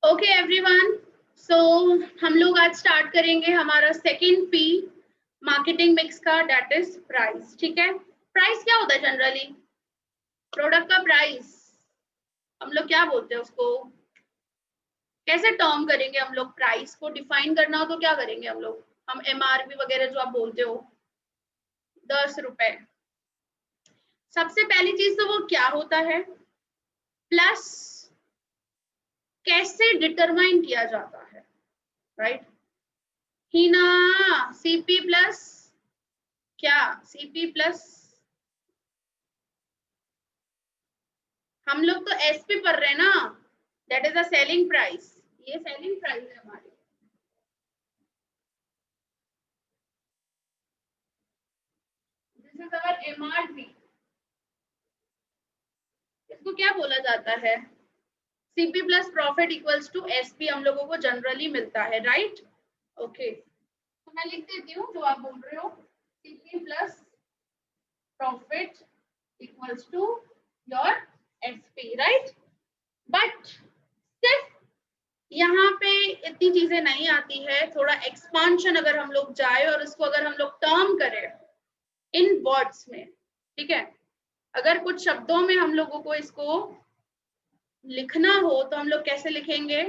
Okay everyone, सो हम लोग आज स्टार्ट करेंगे हमारा सेकंड पी मार्केटिंग मिक्स का, डेट इज प्राइस। ठीक है, प्राइस क्या होता है जनरली? प्रोडक्ट का प्राइस हम लोग क्या बोलते हैं उसको? कैसे टर्म करेंगे हम लोग? प्राइस को डिफाइन करना हो तो क्या करेंगे हम लोग? हम एमआरपी वगैरह जो आप बोलते हो 10 रुपए। सबसे पहली चीज तो वो क्या होता है, प्लस कैसे डिटरमाइन किया जाता है, राइट? हीना, सीपी प्लस क्या? सीपी प्लस हम लोग तो एसपी पढ़ रहे हैं ना, that is a selling price. ये सेलिंग प्राइस है हमारी। This is our MRP. इसको क्या बोला जाता है? CP plus profit equals to SP हम लोगों को जनरली मिलता है, राइट? ओके, तो मैं लिख देती हूँ जो आप बोल रहे हो, CP plus profit equals to your SP, right? But सिर्फ यहाँ पे इतनी चीजें नहीं आती है, थोड़ा एक्सपांशन अगर हम लोग जाए और इसको अगर हम लोग टर्म करें इन वर्ड्स में, ठीक है, अगर कुछ शब्दों में हम लोगों को इसको लिखना हो तो हम लोग कैसे लिखेंगे?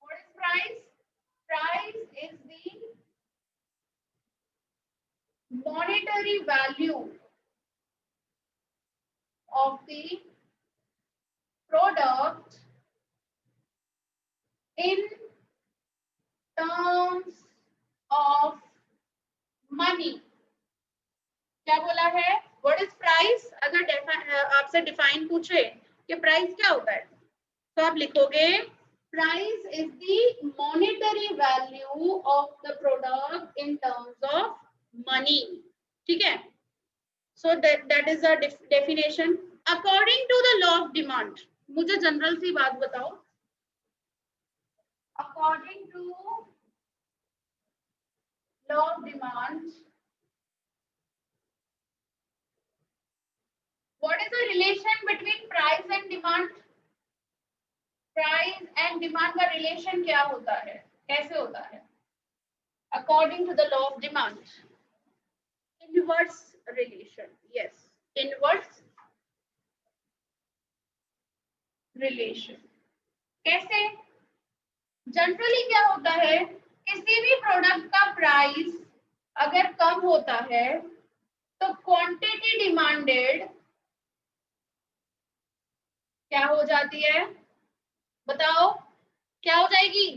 What is price? Price is the monetary value of the product in terms of money। क्या बोला है? What is price? अगर आपसे डिफाइन पूछे कि प्राइस क्या होता है तो आप लिखोगे price is the monetary value of the product in terms of money. ठीक है, so that is a definition according to the law of demand. मुझे जनरल सी बात बताओ, according to law of demand what is the relation between price and demand? Price and demand का relation क्या होता है, कैसे होता है? According to the law of demand inverse relation. Yes, inverse relation. कैसे? जनरली क्या होता है, किसी भी प्रोडक्ट का प्राइस अगर कम होता है तो क्वांटिटी डिमांडेड क्या हो जाती है? बताओ क्या हो जाएगी?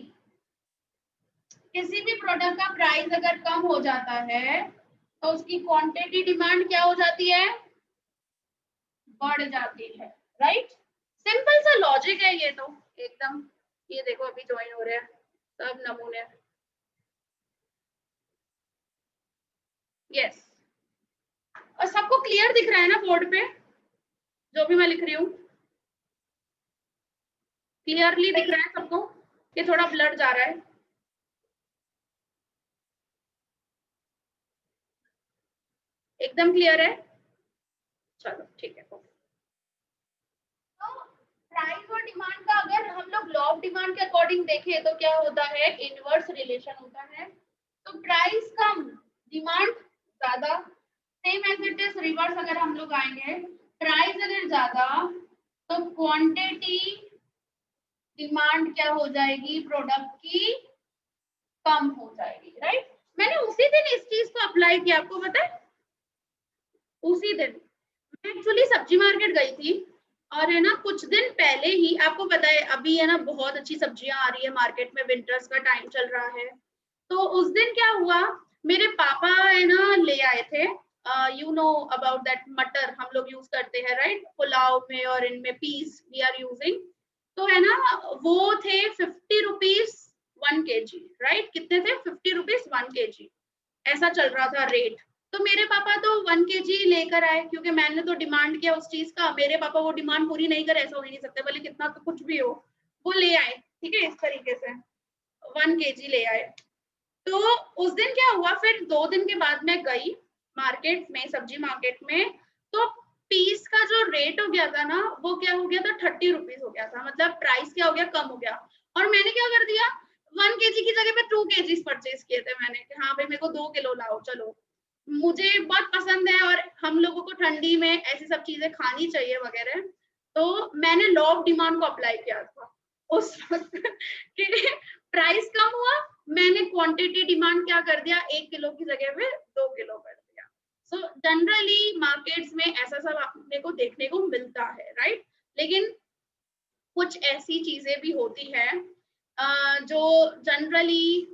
किसी भी प्रोडक्ट का प्राइस अगर कम हो जाता है तो उसकी क्वांटिटी डिमांड क्या हो जाती है? बढ़ जाती है, राइट? सिंपल सा लॉजिक है ये तो एकदम। ये देखो अभी ज्वाइन हो रहे हैं सब नमूने। यस, और सबको क्लियर दिख रहा है ना बोर्ड पे जो भी मैं लिख रही हूँ? क्लियरली दिख रहा है सबको कि थोड़ा ब्लर जा रहा है? एकदम क्लियर है? चलो ठीक है। तो प्राइस और डिमांड का अगर हम लोग लॉ ऑफ डिमांड के अकॉर्डिंग देखें तो क्या होता है? इनवर्स रिलेशन होता है। तो प्राइस कम, डिमांड ज्यादा। Same as it is reverse अगर हम लोग आएंगे, प्राइस अगर ज्यादा तो क्वांटिटी डिमांड क्या हो जाएगी? प्रोडक्ट की कम हो जाएगी, राइट? मैंने उसी दिन इस चीज को अप्लाई किया, आपको पता है? उसी दिन मैं एक्चुअली सब्जी मार्केट गई थी और है ना कुछ दिन पहले ही, आपको पता है अभी है ना बहुत अच्छी सब्जियां आ रही है मार्केट में, विंटर्स का टाइम चल रहा है। तो उस दिन क्या हुआ, मेरे पापा है ना ले आए थे, यू नो अबाउट दैट मटर हम लोग यूज करते हैं, राइट? पुलाव में और इनमें पीस वी आर यूजिंग। तो है ना वो थे 50 रुपीज 1 kg, राइट? कितने थे? 50 रुपीज 1 kg, ऐसा चल रहा था रेट। तो मेरे पापा तो 1 kg लेकर आए क्योंकि मैंने तो डिमांड किया उस चीज का। मेरे पापा वो डिमांड पूरी नहीं करे ऐसा हो ही नहीं सकता, भले कितना तो कुछ भी हो। वो ले आए, ठीक है, इस तरीके से 1 kg ले आए। तो उस दिन क्या हुआ, फिर 2 दिन के बाद मैं गई मार्केट में, सब्जी मार्केट में, तो पीस का जो रेट हो गया था ना वो क्या हो गया था? 30 रुपीज हो गया था। मतलब प्राइस क्या हो गया? कम हो गया। और मैंने क्या कर दिया, 1 kg की जगह पे 2 kg परचेज किए थे मैंने कि हाँ भाई मेरे को 2 किलो लाओ, चलो मुझे बहुत पसंद है और हम लोगों को ठंडी में ऐसी सब चीजें खानी चाहिए वगैरह, तो मैंने लॉ ऑफ डिमांड को अप्लाई किया था उस वक्त कि प्राइस कम हुआ, मैंने क्वांटिटी डिमांड क्या कर दिया, 1 किलो की जगह पे 2 किलो कर दिया। सो जनरली मार्केट्स में ऐसा सब आपने को देखने को मिलता है, राइट। लेकिन कुछ ऐसी चीजें भी होती है जो जनरली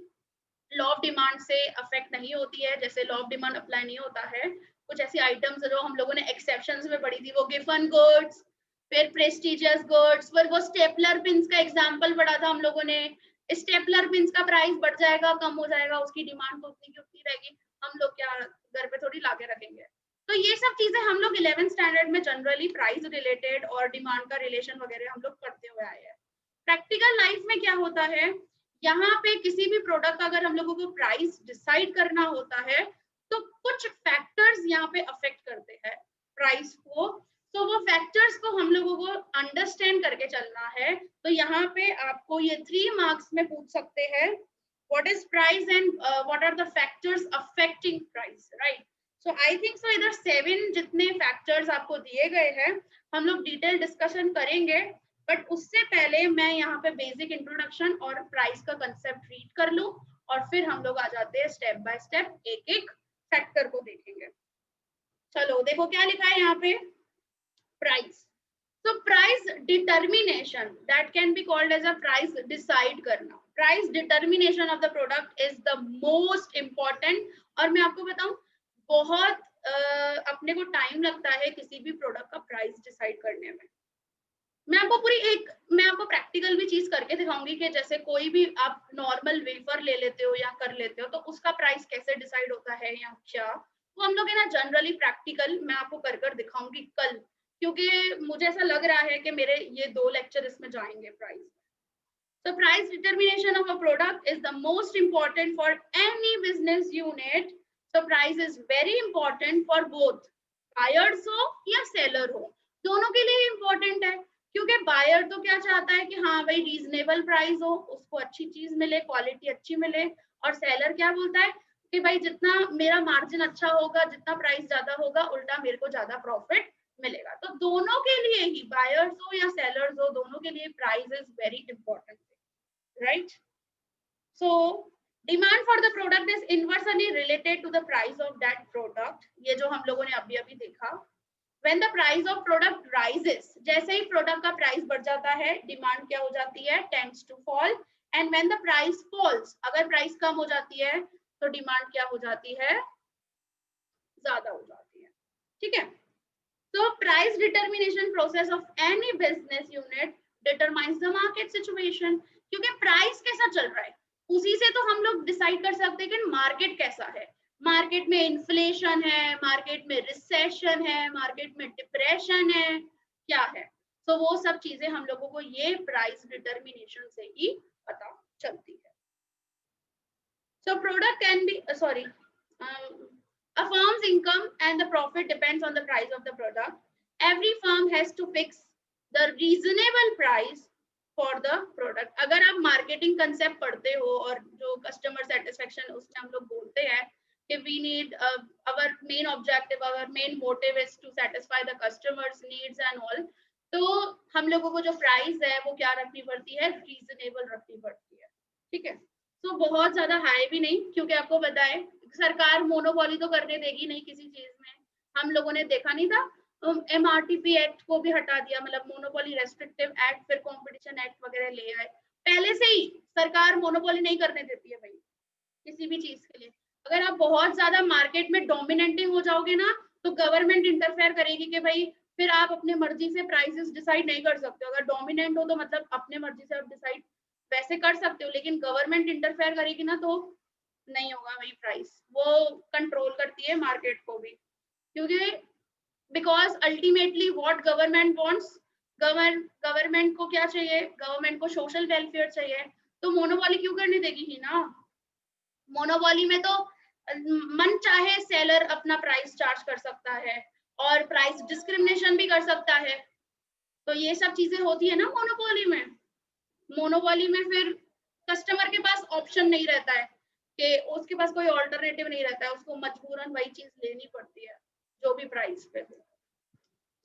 लॉ ऑफ डिमांड से अफेक्ट नहीं होती है, जैसे लॉ ऑफ डिमांड अप्लाई नहीं होता है। कुछ ऐसी आइटम्स जो हम लोगों ने एक्सेप्शंस में पढ़ी थी, वो गिफन गुड्स, फिर प्रेस्टिजियस गुड्स, फिर वो स्टेपलर पिन्स का एग्जांपल पढ़ा था हम लोगों ने। स्टेपलर पिन्स का प्राइस बढ़ जाएगा, कम हो जाएगा, उसकी डिमांड तो उतनी की उतनी रहेगी, हम लोग क्या घर पे थोड़ी लाके रखेंगे। तो ये सब चीजें हम लोग 11th स्टैंडर्ड में जनरली प्राइस रिलेटेड और डिमांड का रिलेशन वगैरह हम लोग पढ़ते हुए आए हैं। प्रैक्टिकल लाइफ में क्या होता है, यहाँ पे किसी भी प्रोडक्ट का अगर हम लोगों को प्राइस डिसाइड करना होता है तो कुछ फैक्टर्स यहाँ पे अफेक्ट करते हैं प्राइस को। तो वो फैक्टर्स को हम लोगों को अंडरस्टैंड करके चलना है। तो यहाँ पे आपको ये 3 मार्क्स में पूछ सकते हैं, what is price and what are the factors affecting price, right. So I think so इधर 7 जितने फैक्टर्स आपको दिए गए हैं, हम लोग डिटेल डिस्कशन करेंगे, बट उससे पहले मैं यहाँ पे बेसिक इंट्रोडक्शन और प्राइस का कंसेप्ट रीड कर लूं और फिर हम लोग आ जाते हैं स्टेप बाय स्टेप, एक एक फैक्टर को देखेंगे। चलो देखो क्या लिखा है यहाँ पे, प्राइस। तो price determination, that can be called as a price decide करना। Price determination of the product is the most important. और मैं आपको बताऊं, बहुत अपने को टाइम लगता है किसी भी प्रोडक्ट का प्राइस डिसाइड करने में। मैं आपको प्रैक्टिकल भी चीज करके दिखाऊंगी कि जैसे कोई भी आप नॉर्मल वेफर ले लेते हो या कर लेते हो तो उसका प्राइस कैसे डिसाइड होता है या क्या, वो हम लोग है ना जनरली प्रैक्टिकल मैं आपको कर कर दिखाऊंगी कल, क्योंकि मुझे ऐसा लग रहा है कि मेरे ये 2 लेक्चर इसमें जाएंगे price. So price determination of a product is the most important for any business unit. So price is very important for both buyers हो या seller हो, दोनों के लिए important है। क्योंकि बायर तो क्या चाहता है कि हाँ भाई रीजनेबल प्राइस हो, उसको अच्छी चीज मिले, क्वालिटी अच्छी मिले। और सेलर क्या बोलता है कि भाई जितना मेरा मार्जिन अच्छा होगा, जितना प्राइस ज्यादा होगा, उल्टा मेरे को ज्यादा प्रॉफिट मिलेगा। तो दोनों के लिए ही, बायर्स हो या सेलर्स हो, दोनों के लिए price is very important, right? So demand for the product is inversely related to the price of that product. ये जो हम लोगों ने अभी अभी देखा, when the price of product rises, जैसे ही प्रोडक्ट का प्राइस बढ़ जाता है, डिमांड क्या हो जाती है, tends to fall, and when the price falls, अगर प्राइस कम हो जाती है तो डिमांड क्या हो जाती है, ज्यादा हो जाती है। ठीक है। So price determination process of any business unit determines the market situation. क्योंकि प्राइस कैसा चल रहा है उसी से तो हम लोग डिसाइड कर सकते हैं कि मार्केट कैसा है। मार्केट में इन्फ्लेशन है, मार्केट में रिसेशन है, मार्केट में डिप्रेशन है, क्या है। तो वो सब चीजें हम लोगों को ये प्राइस डिटर्मिनेशन से ही पता चलती है। So product can be a firm's income and the profit depends on the price of the product. Every firm has to fix the reasonable price for the product. अगर आप मार्केटिंग कंसेप्ट पढ़ते हो और जो कस्टमर सेटिस्फेक्शन उसमें हम लोग बोलते हैं कि we need our main objective, our main motive is to satisfy the customers needs and all, तो हम लोगों को जो प्राइस है वो क्या रखनी पड़ती है, रीजनेबल रखनी पड़ती है। ठीक है। तो बहुत ज्यादा हाई भी नहीं, क्योंकि आपको पता है सरकार मोनोपोली तो करने देगी नहीं किसी चीज में। हम लोगों ने देखा नहीं था, MRTP एक्ट को भी हटा दिया, मतलब मोनोपोली रेस्ट्रिक्टिव एक्ट, फिर कंपटीशन एक्ट वगैरह ले आए। पहले से ही सरकार मोनोपोली नहीं करने देती है भाई किसी भी चीज के लिए। अगर आप बहुत ज्यादा मार्केट में डोमिनेटिंग हो जाओगे ना तो गवर्नमेंट इंटरफेयर करेगी कि भाई फिर आप अपने मर्जी से प्राइसेस डिसाइड नहीं कर सकते। अगर डोमिनेंट हो तो मतलब अपने मर्जी से आप डिसाइड वैसे कर सकते हो, लेकिन गवर्नमेंट इंटरफेयर करेगी ना तो नहीं होगा वही प्राइस, वो कंट्रोल करती है मार्केट को भी। क्योंकि because ultimately what government wants, government को क्या चाहिए, गवर्नमेंट को सोशल वेलफेयर चाहिए, तो मोनोपोली क्यों करने देगी ही ना। मोनोपोली में तो मन चाहे सेलर अपना प्राइस चार्ज कर सकता है और प्राइस डिस्क्रिमिनेशन भी कर सकता है, तो ये सब चीजें होती है ना मोनोपोली में। मोनोपोली में फिर कस्टमर के पास ऑप्शन नहीं रहता है कि उसके पास कोई ऑल्टरनेटिव नहीं रहता है, उसको मजबूरन वही चीज लेनी पड़ती है जो भी प्राइस पे हो।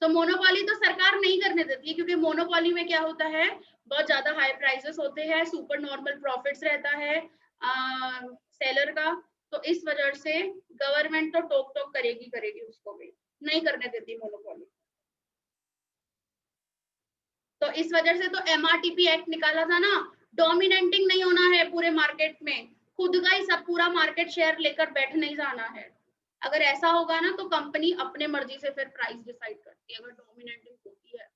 तो मोनोपोली तो सरकार नहीं करने देती है, क्योंकि मोनोपोली में क्या होता है, बहुत ज्यादा हाई प्राइसेस होते हैं, सुपर नॉर्मल प्रॉफिट्स रहता है सेलर का। तो इस वजह से गवर्नमेंट तो टोक टोक करेगी करेगी, उसको भी नहीं करने देती मोनोपोली। तो इस वजह से तो एमआरटीपी एक्ट निकाला था ना, डोमिनेटिंग नहीं होना है पूरे मार्केट में, खुद का ही सब पूरा मार्केट शेयर लेकर बैठ नहीं जाना है। अगर ऐसा होगा ना तो कंपनी अपने मर्जी से फिर प्राइस डिसाइड करती है, अगर डोमिनेटिंग होती है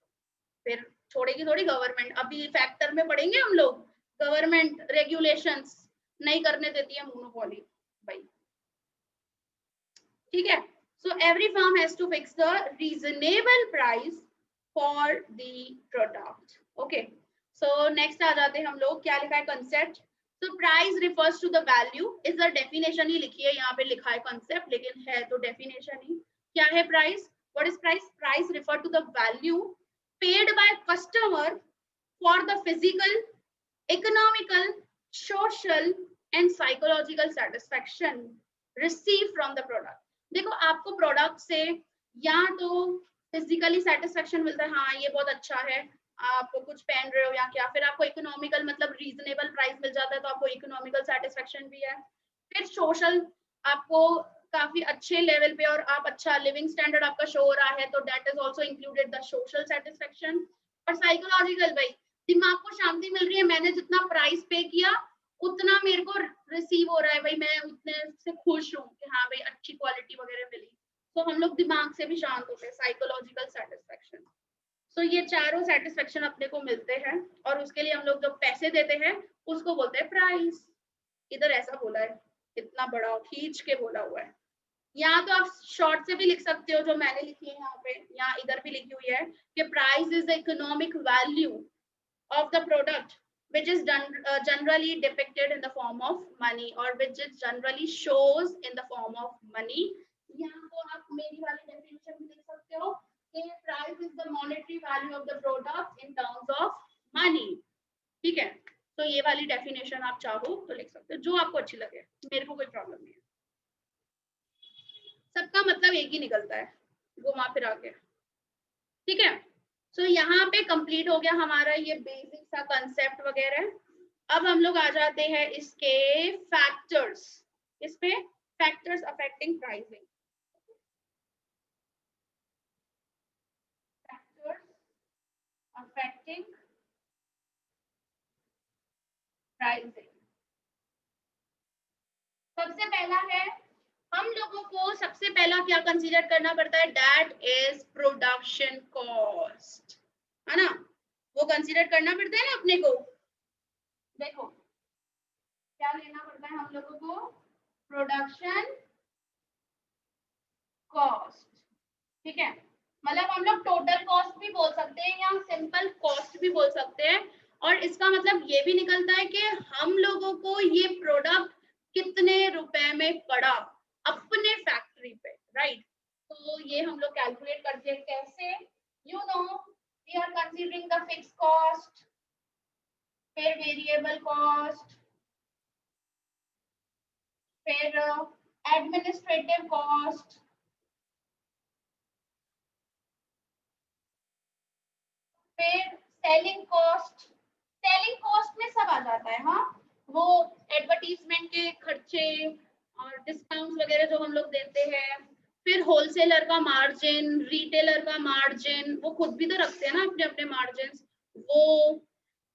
फिर छोड़ेगी थोड़ी गवर्नमेंट। अभी फैक्टर में पढ़ेंगे हम लोग, गवर्नमेंट रेगुलेशंस नहीं करने देती है मोनोपोली भाई, ठीक है। So every firm has to fix the reasonable price for the product. Okay, so next आ जाते हैं हम लोग, क्या लिखा है concept. So price refers to the value, इस डेफिनेशन ही लिखी है, यहाँ पे लिखा है कंसेप्ट लेकिन है तो डेफिनेशन ही। क्या है price? What is price? Price refer to the value paid by customer for the physical, economical, social and psychological satisfaction received from the product। देखो आपको प्रोडक्ट से या तो फिजिकली सेटिस्फेक्शन मिलता है, हाँ ये बहुत अच्छा है, आप कुछ पहन रहे हो या क्या, फिर आपको इकोनॉमिकल मतलब रीजनेबल प्राइस मिल जाता है तो आपको इकोनॉमिकल सेटिस्फेक्शन भी है। फिर सोशल, आपको काफी अच्छे लेवल पे और आप अच्छा लिविंग स्टैंडर्ड आपका शो हो रहा है तो that is also included the social satisfaction. और साइकोलॉजिकल भाई, दिमाग को शांति मिल रही है, मैंने जितना प्राइस पे किया उतना मेरे को रिसीव हो रहा है भाई, मैं उतने से खुश हूँ कि हाँ भाई अच्छी क्वालिटी वगैरह मिली, तो हम लोग दिमाग से भी शांत होते हैं, साइकोलॉजिकल सेटिस्फेक्शन। सो ये चारों सेटिस्फेक्शन अपने को मिलते हैं और उसके लिए हम लोग जो पैसे देते हैं उसको बोलते हैं प्राइस। इधर ऐसा बोला है, इतना बड़ा खींच के बोला हुआ है। यहाँ तो आप शॉर्ट से भी लिख सकते हो जो मैंने लिखी है यहाँ पे, यहाँ इधर भी लिखी हुई है कि price is the economic value of the product which is generally depicted in the form of money or which is generally shows in the form of money। यहाँ तो आप मेरी वाली definition भी लिख सकते हो कि price is the monetary value of the product in terms of money, ठीक है। तो ये वाली definition आप चाहो तो लिख सकते हो, जो आपको अच्छी लगे, मेरे को कोई प्रॉब्लम नहीं है, सबका मतलब एक ही निकलता है घुमा फिरा के, ठीक है। सो यहाँ पे कंप्लीट हो गया हमारा ये बेसिक सा कंसेप्ट वगैरह। अब हम लोग आ जाते हैं इसके फैक्टर्स, इसमें factors affecting pricing, factors affecting pricing. सबसे पहला है, हम लोगों को सबसे पहला क्या कंसीडर करना पड़ता है, दैट इज प्रोडक्शन कॉस्ट, है ना, वो कंसीडर करना पड़ता है ना अपने को। देखो क्या लेना पड़ता है हम लोगों को, प्रोडक्शन कॉस्ट, ठीक है। मतलब हम लोग टोटल कॉस्ट भी बोल सकते हैं या सिंपल कॉस्ट भी बोल सकते हैं, और इसका मतलब ये भी निकलता है कि हम लोगों को ये प्रोडक्ट कितने रुपए में पड़ा अपने फैक्ट्री पे, राइट। तो ये हम लोग कैलकुलेट करते हैं कैसे, you know we are considering the fix cost, फिर वेरिएबल कॉस्ट, फिर एडमिनिस्ट्रेटिव कॉस्ट, फिर सेलिंग कॉस्ट। सेलिंग कॉस्ट में सब आ जाता है, हाँ वो एडवर्टीजमेंट के खर्चे और डिस्काउंट वगैरह जो हम लोग देते हैं, फिर होलसेलर का मार्जिन, रिटेलर का मार्जिन, वो खुद भी तो रखते हैं ना अपने अपने मार्जिन, वो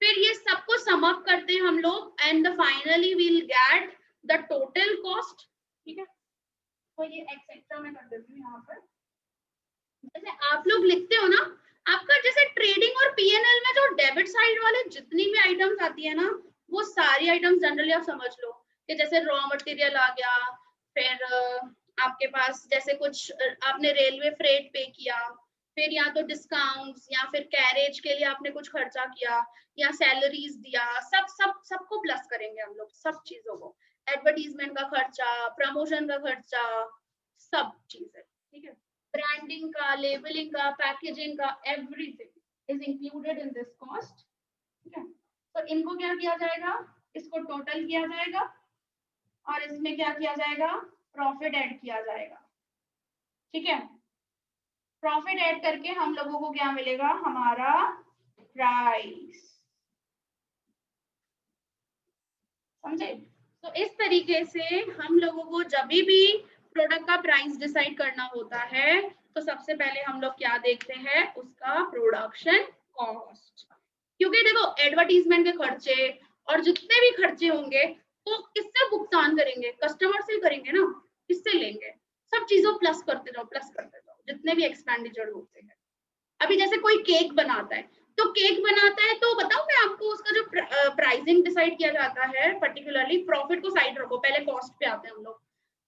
फिर ये सबको सम अप करते हैं हम लोग and finally will get the total cost, ठीक है। तो ये एक्सेट्रा में कर देती हूँ यहाँ पर, जैसे आप लोग लिखते हो ना, आपका जैसे ट्रेडिंग और पीएनएल में जो डेबिट साइड वाले जितनी भी आइटम्स आती है ना, वो सारी आइटम्स जनरली आप समझ लो कि जैसे रॉ मटेरियल आ गया, फिर आपके पास जैसे कुछ आपने रेलवे फ्रेट पे किया, फिर या तो डिस्काउंट्स या फिर कैरेज के लिए आपने कुछ खर्चा किया या सैलरीज दिया, सब सब सबको प्लस करेंगे हम लोग, सब चीजों को, एडवर्टीजमेंट का खर्चा, प्रमोशन का खर्चा, सब चीजें, ठीक है। ब्रांडिंग का, लेबलिंग का, पैकेजिंग का, everything is included in this cost, ठीक है। तो इनको क्या किया जाएगा, इसको टोटल किया जाएगा और इसमें क्या किया जाएगा, प्रॉफिट ऐड किया जाएगा। ठीक है, प्रॉफिट ऐड करके हम लोगों को क्या मिलेगा, हमारा प्राइस। समझे? तो इस तरीके से हम लोगों को जब भी प्रोडक्ट का प्राइस डिसाइड करना होता है तो सबसे पहले हम लोग क्या देखते हैं, उसका प्रोडक्शन कॉस्ट। क्योंकि देखो एडवर्टीजमेंट के खर्चे और जितने भी खर्चे होंगे तो किससे भुगतान करेंगे, कस्टमर से करेंगे ना, किससे लेंगे, सब चीजों प्लस करते जाओ, प्लस करते जाओ, जितने भी एक्सपेंडिचर होते हैं। अभी जैसे कोई केक बनाता है, तो केक बनाता है तो बताओ मैं आपको उसका जो प्राइसिंग डिसाइड किया जाता है, पर्टिकुलरली प्रॉफिट को साइड रखो, पहले कॉस्ट पे आते हैं हम लोग।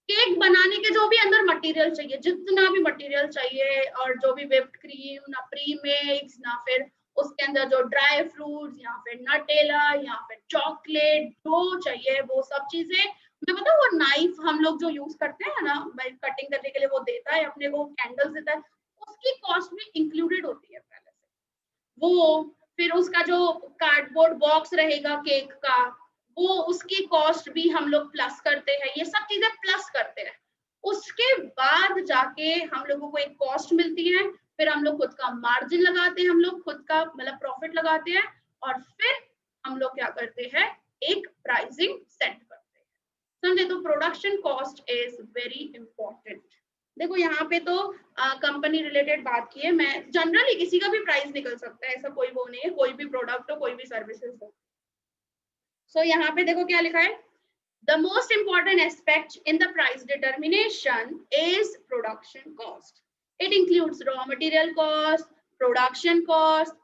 केक बनाने के जो भी अंदर मटेरियल चाहिए, जितना भी मटेरियल चाहिए, और जो भी व्हिप्ड क्रीम ना प्री मिक्स ना फिर उसके अंदर जो ड्राई फ्रूट्स या फिर नटेला या फिर चॉकलेट जो चाहिए वो सब चीजें, मैं बताऊं वो नाइफ हम लोग जो यूज करते हैं ना कटिंग करने के लिए, वो देता है अपने को, कैंडल्स देता है, उसकी कॉस्ट में इंक्लूडेड होती है पहले से वो। फिर उसका जो कार्डबोर्ड बॉक्स रहेगा केक का, वो उसकी कॉस्ट भी हम लोग प्लस करते हैं, ये सब चीजें प्लस करते हैं। उसके बाद जाके हम लोगों को एक कॉस्ट मिलती है, फिर हम लोग खुद का मार्जिन लगाते हैं, हम लोग खुद का मतलब प्रॉफिट लगाते हैं, और फिर हम लोग क्या करते हैं, एक प्राइसिंग सेट करते हैं। समझे? तो production cost is very important. देखो यहाँ पे तो कंपनी रिलेटेड बात की है, मैं जनरली किसी का भी प्राइस निकल सकता है, ऐसा कोई वो नहीं है, कोई भी प्रोडक्ट हो कोई भी सर्विसेज हो। सो यहाँ पे देखो क्या लिखा है, the most important aspect in the price determination is production cost. It includes raw material cost, production cost.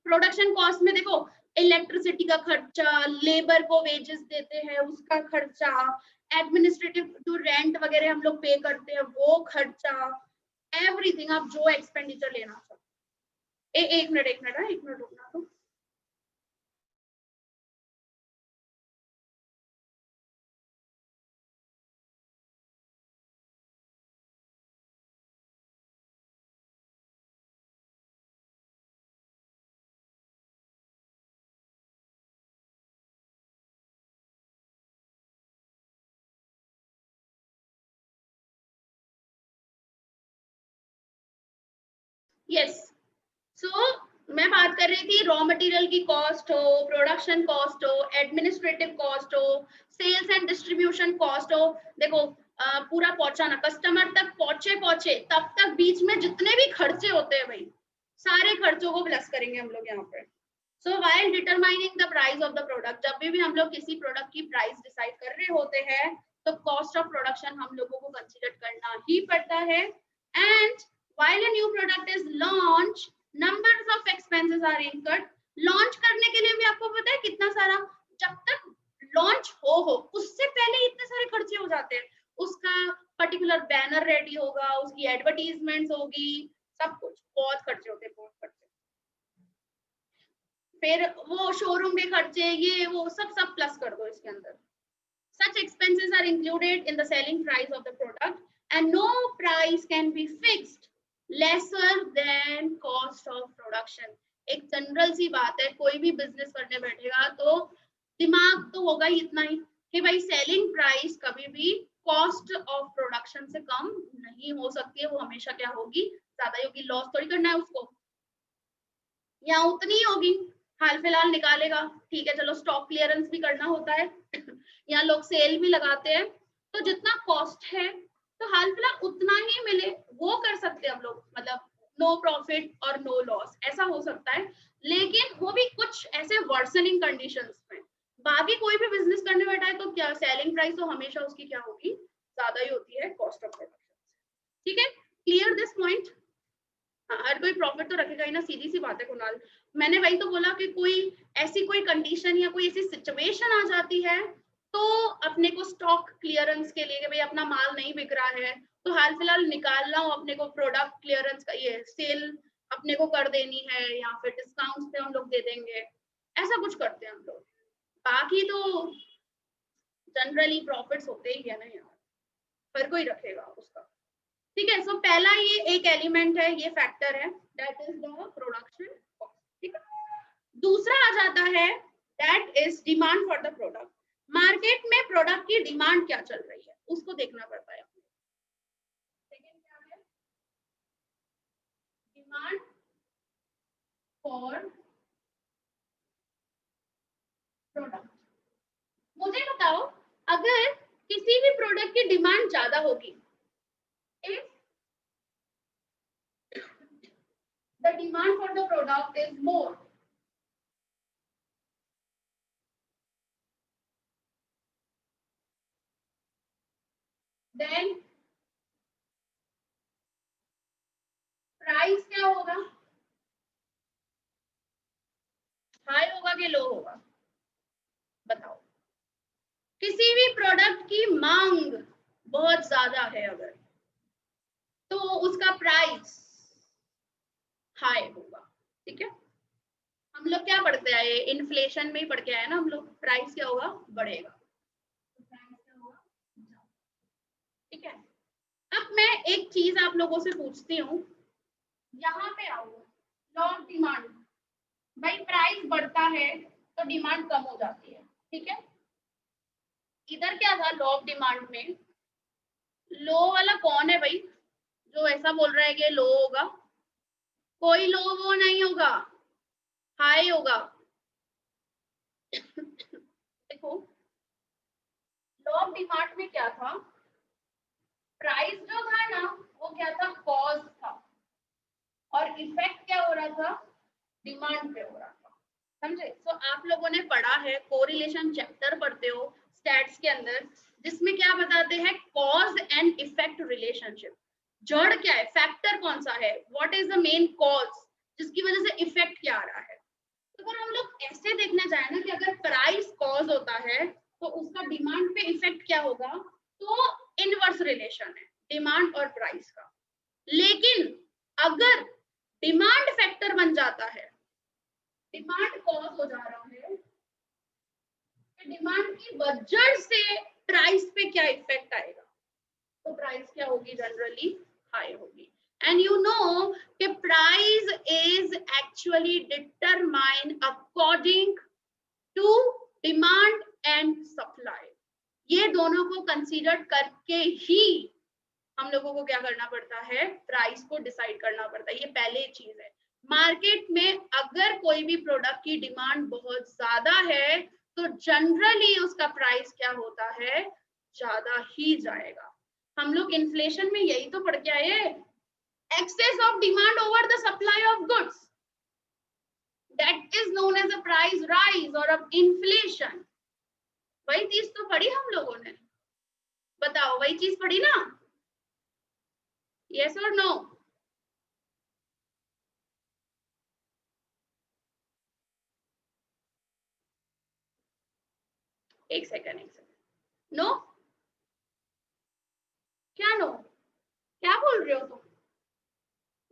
Production cost में देखो इलेक्ट्रिसिटी का खर्चा, लेबर को वेजेस देते हैं उसका खर्चा, एडमिनिस्ट्रेटिव जो रेंट वगैरह हम लोग पे करते हैं वो खर्चा, एवरीथिंग आप जो एक्सपेंडिचर लेना चाहो। एक मिनट एक मिनट रुकना तो। यस, सो मैं बात कर रही थी रॉ मटेरियल की कॉस्ट हो, प्रोडक्शन कॉस्ट हो, एडमिनिस्ट्रेटिव कॉस्ट हो, सेल्स एंड डिस्ट्रीब्यूशन कॉस्ट हो। देखो पूरा पहुंचाना कस्टमर तक पहुंचे तब तक बीच में जितने भी खर्चे होते हैं भाई, सारे खर्चों को प्लस करेंगे हम लोग यहाँ पे। सो while determining the price of the product, जब भी हम लोग किसी प्रोडक्ट की प्राइस डिसाइड कर रहे होते हैं तो कॉस्ट ऑफ प्रोडक्शन हम लोगों को कंसीडर करना ही पड़ता है। And while a new product is launched, numbers of expenses are incurred. Launch करने के लिए भी आपको पता है कितना सारा, जब तक लॉन्च हो उससे पहले इतने सारे खर्चे हो जाते हैं। उसका पर्टिकुलर बैनर रेडी होगा, उसकी एडवर्टीजमेंट्स होगी, सब कुछ बहुत खर्चे होते हैं, बहुत खर्चे। फिर वो शोरूम के खर्चे, ये वो सब प्लस कर दो इसके अंदर। Such expenses are included in the selling price of the product and no price can be fixed lesser than cost of production. एक जनरल सी बात है, कोई भी बिजनेस करने बैठेगा तो दिमाग तो होगा ही इतना ही कि भाई सेलिंग प्राइस कभी भी कॉस्ट ऑफ प्रोडक्शन से कम नहीं हो सकती है, वो हमेशा क्या होगी, ज्यादा ही होगी। लॉस थोड़ी करना है उसको, या उतनी ही होगी, हाल फिलहाल निकालेगा, ठीक है चलो स्टॉक क्लियरेंस भी करना होता है या लोग सेल भी लगाते हैं, तो जितना कॉस्ट है तो हाल फिलहाल उतना ही मिले, वो कर सकते हैं हम लोग, मतलब नो प्रॉफिट और नो लॉस ऐसा हो सकता है। लेकिन वो भी कुछ ऐसे वर्सनिंग कंडीशंस में, बाकी कोई भी बिजनेस करने बैठा है तो क्या सेलिंग प्राइस तो हमेशा उसकी क्या होगी, ज्यादा ही होती है कॉस्ट ऑफ प्रोडक्शन। ठीक है, क्लियर दिस पॉइंट? हर कोई प्रॉफिट तो रखेगा ही ना, सीधी सी बात है कुणाल। मैंने वही तो बोला कि कोई ऐसी कोई कंडीशन या कोई ऐसी सिचुएशन आ जाती है तो अपने को स्टॉक क्लियरेंस के लिए, भाई अपना माल नहीं बिक रहा है तो हाल फिलहाल निकालना हो अपने को, प्रोडक्ट क्लियरेंस का ये सेल अपने को कर देनी है या फिर डिस्काउंट पे हम लोग दे देंगे, ऐसा कुछ करते हैं हम लोग। बाकी तो जनरली प्रॉफिट्स होते ही है ना यार, हर कोई रखेगा उसका। ठीक है, सो पहला ये एक एलिमेंट है, ये फैक्टर है, that is the production cost. ठीक है, दूसरा आ जाता है that is demand for the product. Market में प्रोडक्ट की डिमांड क्या चल रही है उसको देखना पड़ता है। सेकंड क्या है, डिमांड फॉर प्रोडक्ट। मुझे बताओ, अगर किसी भी प्रोडक्ट की डिमांड ज्यादा होगी, if the demand for the product is more, then price क्या होगा, हाई होगा कि लो होगा? बताओ। किसी भी प्रोडक्ट की मांग बहुत ज्यादा है अगर, तो उसका प्राइस हाई होगा। ठीक है, हम लोग क्या पढ़ते आए, इन्फ्लेशन में ही पढ़ के आए ना हम लोग, प्राइस क्या होगा, बढ़ेगा। प्राइस क्या होगा, ठीक है। अब मैं एक चीज आप लोगों से पूछती हूँ, यहाँ पे आओ, लॉ ऑफ डिमांड। भाई प्राइस बढ़ता है तो डिमांड कम हो जाती है, ठीक है। इधर क्या था लॉ ऑफ डिमांड में, लो वाला कौन है भाई जो ऐसा बोल रहा है कि लो होगा? कोई लो वो नहीं होगा, हाई होगा। देखो लॉ ऑफ डिमांड में क्या था, प्राइस जो था ना वो क्या था, कॉज था, और इफेक्ट क्या हो रहा था, डिमांड पे हो रहा था। समझे? तो आप लोगों ने पढ़ा है, कोरिलेशन चैप्टर पढ़ते हो स्टैट्स के अंदर, जिसमें क्या बताते हैं, कॉज एंड इफेक्ट रिलेशनशिप। जड़ क्या है, फैक्टर कौन सा है, what is the main cause जिसकी वजह से इफेक्ट क्या आ रहा है। तो अगर हम लोग ऐसे देखने जाए ना कि अगर प्राइस कॉज होता है तो उसका डिमांड पे इफेक्ट क्या होगा, तो इनवर्स रिलेशन है डिमांड और प्राइस का। लेकिन अगर डिमांड फैक्टर बन जाता है, डिमांड कॉज हो जा रहा है, डिमांड की वजह से प्राइस पे क्या इफेक्ट आएगा, तो प्राइस क्या होगी, जनरली हाई होगी। एंड यू नो कि price is actually determine according to demand and supply. ये दोनों को कंसीडर करके ही हम लोगों को क्या करना पड़ता है, प्राइस को डिसाइड करना पड़ता है। ये पहले चीज है। मार्केट में अगर कोई भी प्रोडक्ट की डिमांड बहुत ज्यादा है तो जनरली उसका प्राइस क्या होता है, ज्यादा ही जाएगा। हम लोग इन्फ्लेशन में यही तो पढ़ के आए, excess of demand over the supply of goods, that is known as a price rise और इन्फ्लेशन। वही चीज तो पढ़ी हम लोगों ने, बताओ वही चीज पढ़ी ना, यस और नो? एक सेकंड, नो, क्या नो, क्या बोल रहे हो तुम?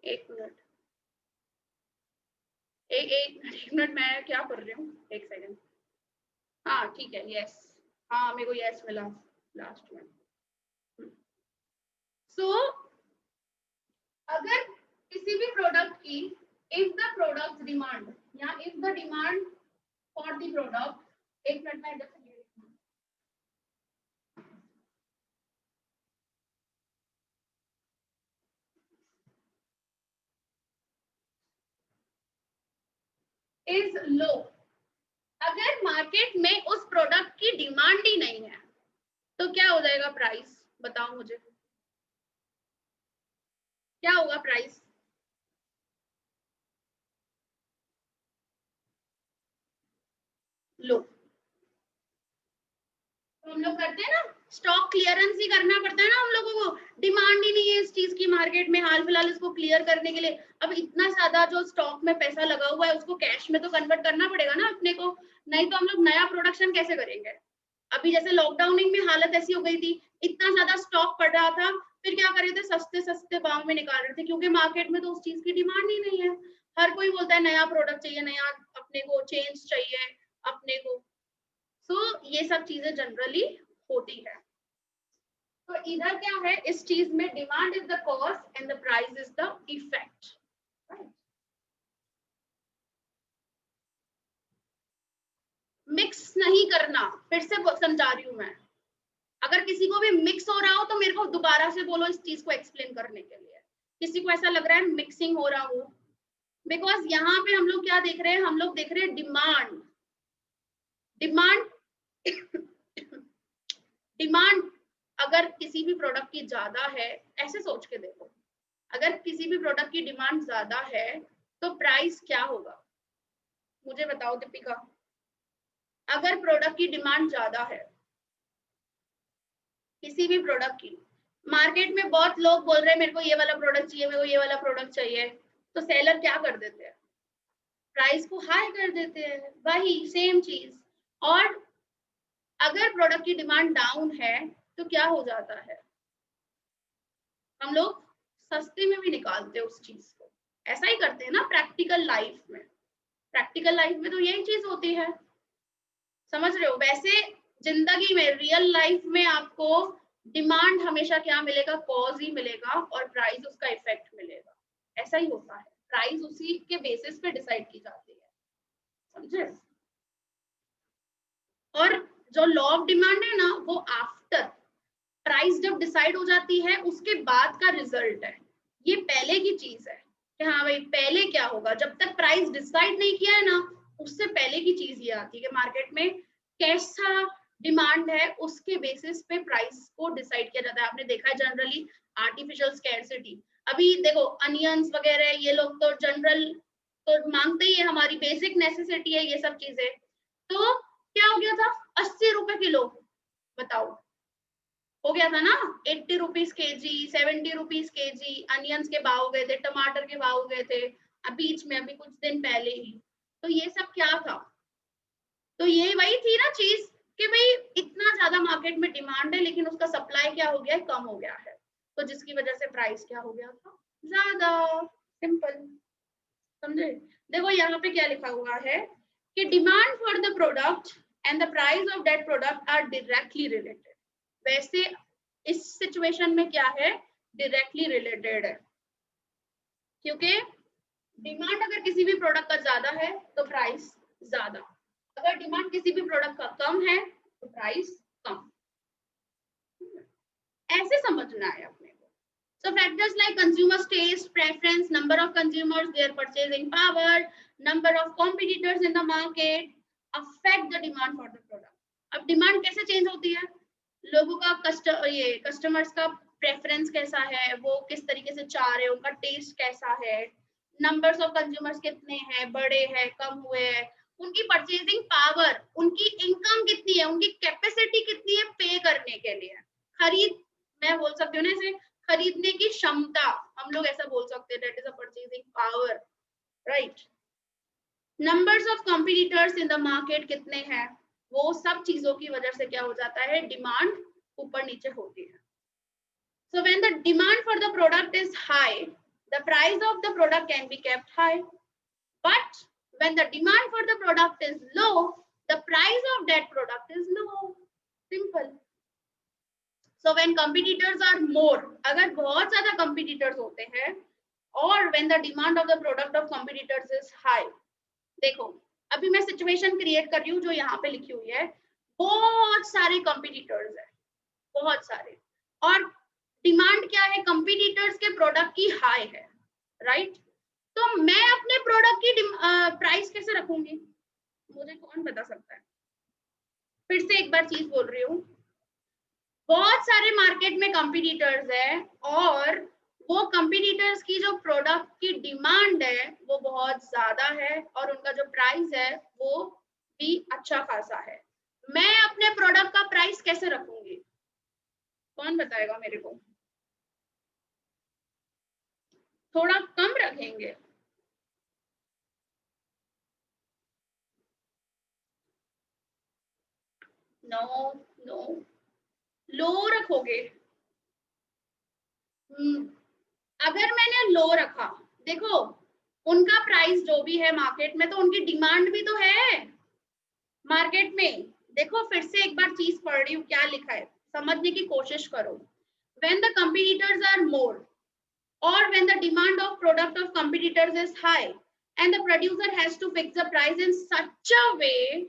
एक मिनट, एक मिनट, मैं क्या पढ़ रही हूँ, एक सेकंड। हाँ ठीक है, यस, हाँ मेरे को यस मिला लास्ट में। सो अगर किसी भी प्रोडक्ट की, इफ द प्रोडक्ट डिमांड या if the demand for the product, एक मिनट में इज लो, अगर मार्केट में उस प्रोडक्ट की डिमांड ही नहीं है तो क्या हो जाएगा प्राइस, बताओ मुझे क्या होगा प्राइस? लो। तो हम लोग करते हैं ना, स्टॉक क्लियरेंस ही करना पड़ता है ना हम लोगों को, डिमांड ही नहीं है इस चीज की मार्केट में, हाल फिलहाल इसको क्लियर करने के लिए अब इतना ज्यादा जो स्टॉक में पैसा लगा हुआ है उसको कैश में तो कन्वर्ट करना पड़ेगा ना अपने को, नहीं तो हम लोग नया प्रोडक्शन कैसे करेंगे। अभी जैसे लॉकडाउनिंग में हालत ऐसी हो गई थी, इतना ज्यादा स्टॉक पड़ रहा था, फिर क्या कर रहे थे, सस्ते सस्ते भाव में निकाल रहे थे, क्योंकि मार्केट में तो उस चीज की डिमांड ही नहीं है। हर कोई बोलता है नया प्रोडक्ट चाहिए, नया अपने को चेंज चाहिए अपने को। ये सब चीजें जनरली होती है। तो इधर क्या है, इस चीज में demand is the cause and the price is the effect. Mix नहीं करना, फिर से समझा रही हूं मैं। अगर किसी को भी मिक्स हो रहा हो तो मेरे को दोबारा से बोलो इस चीज को एक्सप्लेन करने के लिए। किसी को ऐसा लग रहा है मिक्सिंग हो रहा हो, बिकॉज यहाँ पे हम लोग क्या देख रहे हैं, हम लोग देख रहे हैं डिमांड। डिमांड डिमांड अगर किसी भी प्रोडक्ट की ज्यादा है, ऐसे सोच के देखो, अगर किसी भी प्रोडक्ट की डिमांड ज्यादा है तो प्राइस क्या होगा, मुझे बताओ दीपिका। अगर प्रोडक्ट की डिमांड ज्यादा है किसी भी प्रोडक्ट की, मार्केट में बहुत लोग बोल रहे हैं मेरे को ये वाला प्रोडक्ट चाहिए, मेरे को ये वाला प्रोडक्ट चाहिए, तो सेलर क्या कर देते हैं, प्राइस को हाई कर देते हैं, वही सेम चीज। और अगर प्रोडक्ट की डिमांड डाउन है तो क्या हो जाता है, हम लोग सस्ते में भी निकालते हैं उस चीज को। ऐसा ही करते हैं ना प्रैक्टिकल लाइफ में, प्रैक्टिकल लाइफ में तो यही चीज होती है, समझ रहे हो। वैसे जिंदगी में रियल लाइफ में आपको डिमांड हमेशा क्या मिलेगा, कॉज ही मिलेगा और प्राइस उसका इफेक्ट मिलेगा, ऐसा ही होता है। प्राइस उसी के बेसिस पे डिसाइड की जाती है, समझे। और जो लॉ ऑफ डिमांड है ना, वो आफ्टर प्राइस जब डिसाइड हो जाती है उसके बाद का रिजल्ट है। ये पहले की चीज है कि हाँ भाई पहले क्या होगा, जब तक प्राइस डिसाइड नहीं किया है ना, उससे पहले की चीज ये आती है कि मार्केट में कैसा डिमांड है, उसके बेसिस पे प्राइस को डिसाइड किया जाता है। आपने देखा है जनरली आर्टिफिशियल स्कैरसिटी, अभी देखो अनियंस वगैरह ये लोग तो जनरल तो मांगते ही है, हमारी बेसिक नेसेसिटी है ये सब चीजें। तो क्या हो गया था, 80 रुपए किलो, बताओ हो गया था ना, 80 रुपीज के जी, 70 रुपीज के जी अनियंस के भाव गए थे, टमाटर के भाव गए थे बीच में अभी कुछ दिन पहले ही। तो ये सब क्या था, तो ये वही थी ना चीज कि भाई इतना ज्यादा मार्केट में डिमांड है लेकिन उसका सप्लाई क्या हो गया है, कम हो गया है, तो जिसकी वजह से प्राइस क्या हो गया था, ज्यादा। सिंपल, समझे। देखो यहाँ पे क्या लिखा हुआ है कि demand for the product and the price of that product are directly related. वैसे इस सिचुएशन में क्या है, डायरेक्टली रिलेटेड है, क्योंकि डिमांड अगर किसी भी प्रोडक्ट का ज्यादा है तो प्राइस ज्यादा, अगर डिमांड किसी भी प्रोडक्ट का कम है तो प्राइस कम। ऐसे समझना है अपने को। So factors like consumers' taste, preference, number of consumers, their purchasing power, number of competitors in the market affect the demand for the product. अब डिमांड कैसे चेंज होती है, लोगों का कस्टमर्स का प्रेफरेंस कैसा है, वो किस तरीके से चाह रहे हैं, उनका टेस्ट कैसा है, नंबर्स ऑफ कंज्यूमर्स कितने हैं, बड़े हैं, कम हुए हैं, उनकी परचेजिंग पावर, उनकी इनकम कितनी है, उनकी कैपेसिटी कितनी है पे करने के लिए, खरीद, मैं बोल सकती हूँ ना इसे, खरीदने की क्षमता, हम लोग ऐसा बोल सकते हैं, that is a purchasing power, right. Numbers of competitors in the market कितने हैं, वो सब चीजों की वजह से क्या हो जाता है, डिमांड ऊपर नीचे होती है। So when the demand for the product is high, the price of the product can be kept high. But when the demand for the product is low, the price of that product is low. Simple. So when competitors are more, अगर बहुत ज़्यादा competitors होते हैं, और when the demand of the product of competitors is high, देखो अभी मैं situation create कर रही हूँ जो यहाँ पे लिखी हुई है, बहुत सारे कंपिटिटर्स है, बहुत सारे, और डिमांड क्या है, कंपिटिटर्स के प्रोडक्ट की हाई है, राइट। तो मैं अपने प्रोडक्ट की प्राइस कैसे रखूंगी, मुझे कौन बता सकता है। फिर से एक बार चीज बोल रही हूँ, बहुत सारे मार्केट में कंपिटिटर्स है और वो कंपिटिटर्स की जो प्रोडक्ट की डिमांड है वो बहुत ज्यादा है और उनका जो प्राइस है वो भी अच्छा खासा है। मैं अपने प्रोडक्ट का प्राइस कैसे रखूंगी, कौन बताएगा मेरे को। थोड़ा कम रखेंगे, नो नो, लो रखोगे। अगर मैंने लो रखा, देखो उनका प्राइस जो भी है मार्केट में, तो उनकी डिमांड भी तो है मार्केट में। देखो फिर से एक बार चीज पढ़ रही हूँ, क्या लिखा है समझने की कोशिश करो। When the competitors are more or when the demand of product of competitors is high and the producer has to fix the price in such a way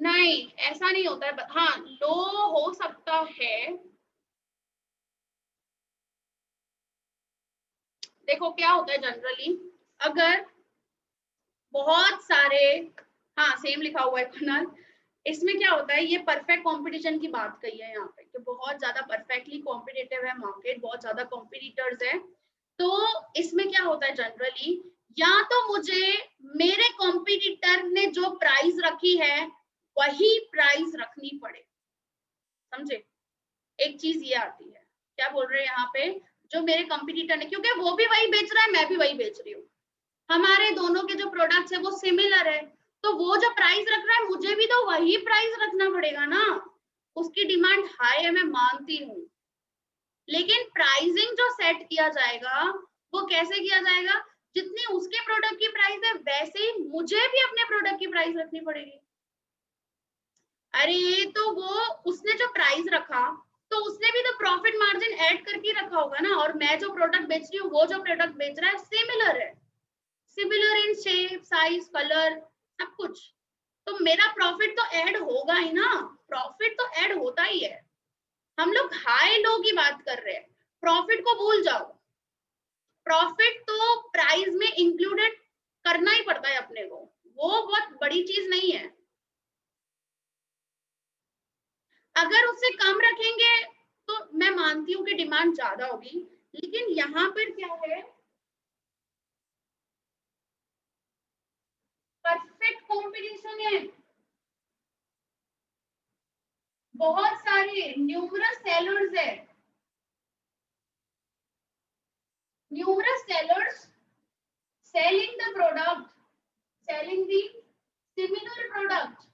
नहीं, ऐसा नहीं होता है। हाँ, लो हो सकता है। देखो क्या होता है जनरली, अगर बहुत सारे, हाँ सेम लिखा हुआ है कुणाल, इसमें क्या होता है, ये परफेक्ट कंपटीशन की बात कही है यहाँ पे कि बहुत ज्यादा परफेक्टली कॉम्पिटिटिव है मार्केट, बहुत ज्यादा कॉम्पिटिटर्स है। तो इसमें क्या होता है जनरली, या तो मुझे मेरे कॉम्पिटिटर ने जो प्राइस रखी है वही प्राइस रखनी पड़े, समझे। एक चीज ये आती है, क्या बोल रहे हैं यहाँ पे, जो मेरे कॉम्पिटिटर ने, क्योंकि वो भी वही बेच रहा है, मैं भी वही बेच रही हूँ, हमारे दोनों के जो प्रोडक्ट्स है वो सिमिलर है, तो वो जो प्राइस रख रहा है मुझे भी तो वही प्राइस रखना पड़ेगा ना। उसकी डिमांड हाई है, मैं मानती हूँ, लेकिन प्राइसिंग जो सेट किया जाएगा वो कैसे किया जाएगा, जितनी उसके प्रोडक्ट की प्राइस है वैसे ही मुझे भी अपने प्रोडक्ट की प्राइस रखनी पड़ेगी। अरे तो वो उसने जो प्राइस रखा तो उसने भी तो प्रॉफिट मार्जिन ऐड करके रखा होगा ना, और मैं जो प्रोडक्ट बेच रही हूँ वो जो प्रोडक्ट बेच रहा है सिमिलर है, similar in shape size colour सब कुछ, तो मेरा प्रॉफिट तो ऐड होगा ही ना, प्रॉफिट तो ऐड होता ही है। हम लोग हाई लो की बात कर रहे हैं, प्रॉफिट को भूल जाओ, प्रॉफिट तो प्राइस में इंक्लूडेड करना ही पड़ता है अपने को, वो बहुत बड़ी चीज नहीं है। अगर उससे कम रखेंगे तो मैं मानती हूँ कि डिमांड ज्यादा होगी, लेकिन यहाँ पर क्या है, परफेक्ट कंपटीशन है, बहुत सारे न्यूमरस सेलर्स है, numerous sellers selling the product, selling the similar product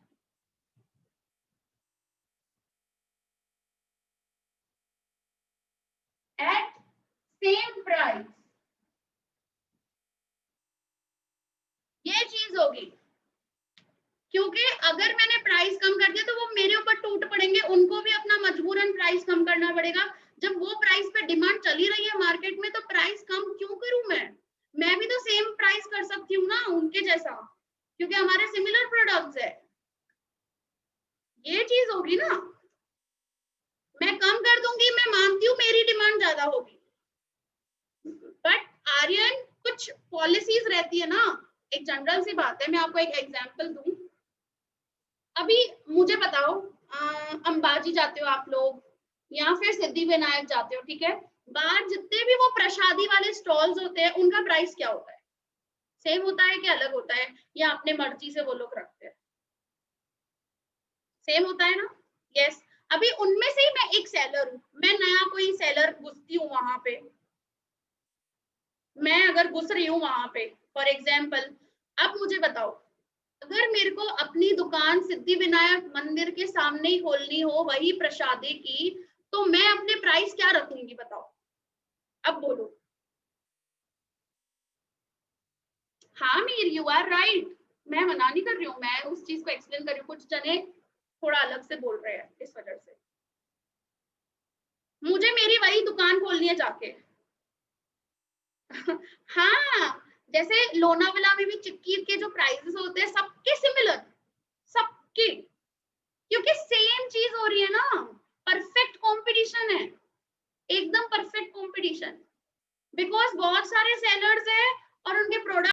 at same price, ये चीज होगी, क्योंकि अगर मैंने प्राइस कम कर दिया तो वो मेरे ऊपर टूट पड़ेंगे, उनको भी अपना मजबूरन प्राइस कम करना पड़ेगा। जब वो प्राइस पे डिमांड चली रही है मार्केट में तो प्राइस कम क्यों करूं मैं भी तो सेम प्राइस कर सकती हूँ ना उनके जैसा, क्योंकि हमारे सिमिलर प्रोडक्ट्स है, ये चीज होगी ना। मैं कम कर दूंगी, मैं मानती हूँ मेरी डिमांड ज्यादा होगी, बट आर्यन कुछ पॉलिसीज रहती है ना, एक जनरल सी बात है, मैं आपको एक एग्जांपल दूं। अभी मुझे बताओ, अंबाजी जाते हो आप लोग या फिर सिद्धि विनायक जाते हो, ठीक है, बाहर जितने भी वो प्रसादी वाले स्टॉल्स होते हैं उनका प्राइस क्या होता है, सेम होता है कि अलग होता है, या अपने मर्जी से वो लोग रखते हैं, सेम होता है ना। यस, अभी उनमें से ही मैं एक सेलर हूँ, मैं नया कोई सेलर घुसती हूँ वहां पे, मैं अगर घुस रही हूँ वहां पे फॉर एग्जाम्पल, अब मुझे बताओ, अगर मेरे को अपनी दुकान सिद्धि विनायक मंदिर के सामने ही खोलनी हो वही प्रसादी की, तो मैं अपने प्राइस क्या रखूंगी बताओ, अब बोलो। हाँ मीर, यू आर राइट, मैं मना नहीं कर रही हूँ, मैं उस चीज को एक्सप्लेन कर रही हूँ, कुछ जने थोड़ा अलग से बोल रहे हैं इस वजह से, मुझे मेरी वही दुकान खोलनी है जाके। हाँ, जैसे लोनावाला में भी चिक्की के जो प्राइसेस होते हैं सबके सिमिलर, सबके, क्योंकि सेम चीज हो रही है ना, परफेक्ट कंपटीशन है, एकदम परफेक्ट कंपटीशन, बिकॉज बहुत सारे सेलर्स है और उनके प्रोडक्ट